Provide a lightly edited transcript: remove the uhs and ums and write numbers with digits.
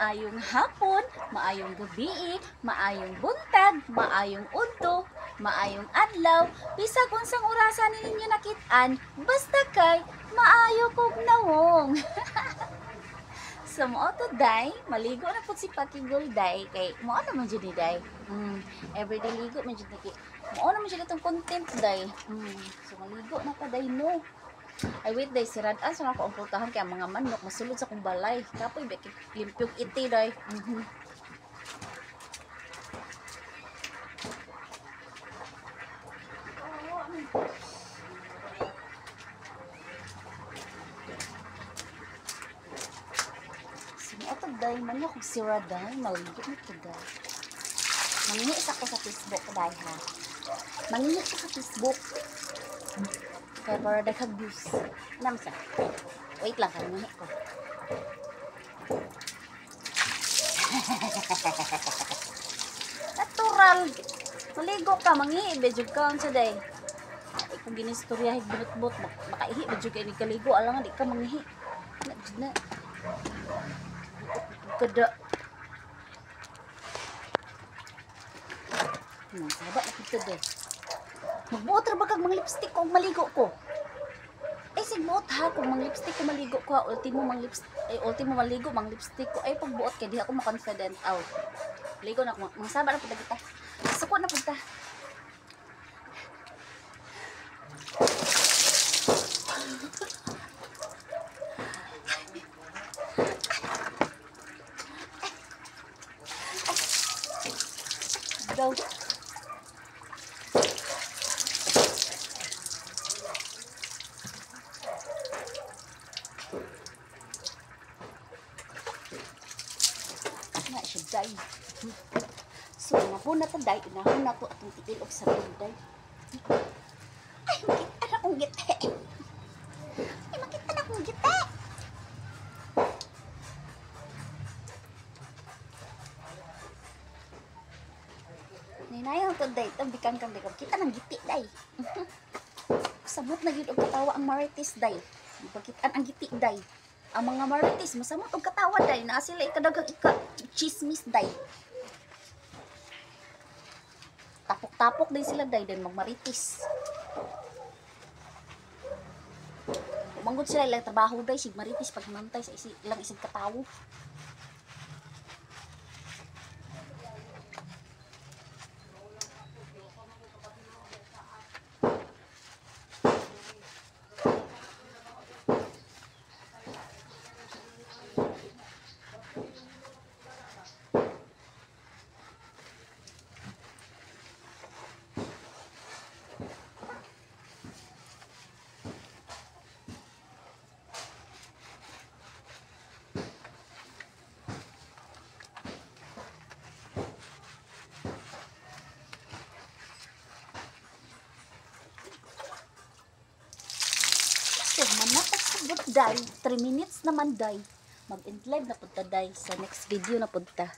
maayong hapon, maayong gabi, maayong buntag, maayong udto, maayong adlaw, bisag unsang orasan ninyo nakit-an, basta kay maayo kog nawong. So mo to day, maligo na pud si Pakigol day kay mo naman jud ni day. Everyday ligo man jud ni. Mo naman jud itong content day. So maligo na ta day no. Ay wait day sirad-an sa ako ang pultahan kay mga manok masulod sa kong balay. Kapoy bek limpyog iti day. Ato day man ako sira day maligo na to day. Mangingi sa ko sa Facebook day ha. Mangingi ko sa Facebook. Kaya para daghag views. Namsa. Wait lang, kanina ko. Natural. Maligo ka, mangihi. Bedyo ka ang saday. Ay, kung ginistoryahin binutbot, makaihi. Bedyo ka kaligo. Alam nga, di ka mangihi. Na. Kada. Sabat na kita day. Magbuot ra ba kag mga lipstick ko maligo ko? Eh sigbuot ha kung mga lipstick ko maligo ko, ultimo maligo mang lipstick ko ay pagbuot kay di ako ma-confident aw. Ligo na ko, mangsaba na pud kita. Suko na pud ta. Daw. Day. So, mapuna ta day, unahon na to atong tiil og sa day. Ay, makita na kong gite. Ay, makita na kong gite. Ninayang to day, tambikang kang day. Kita ng giti day. Sabot na yun og katawa ang marites day. Pagkitaan ang giti day. Ang mga marites, masamot og katawa day. Naa sila ikadagang chismis day. Tapok-tapok din sila day. Then magmarites. Umanggod sila ilang trabaho day. Sig marites pag mantay sa ilang isang katawo. Manatak sa day, 3 minutes naman day. Mag-end live na punta day sa next video na punta.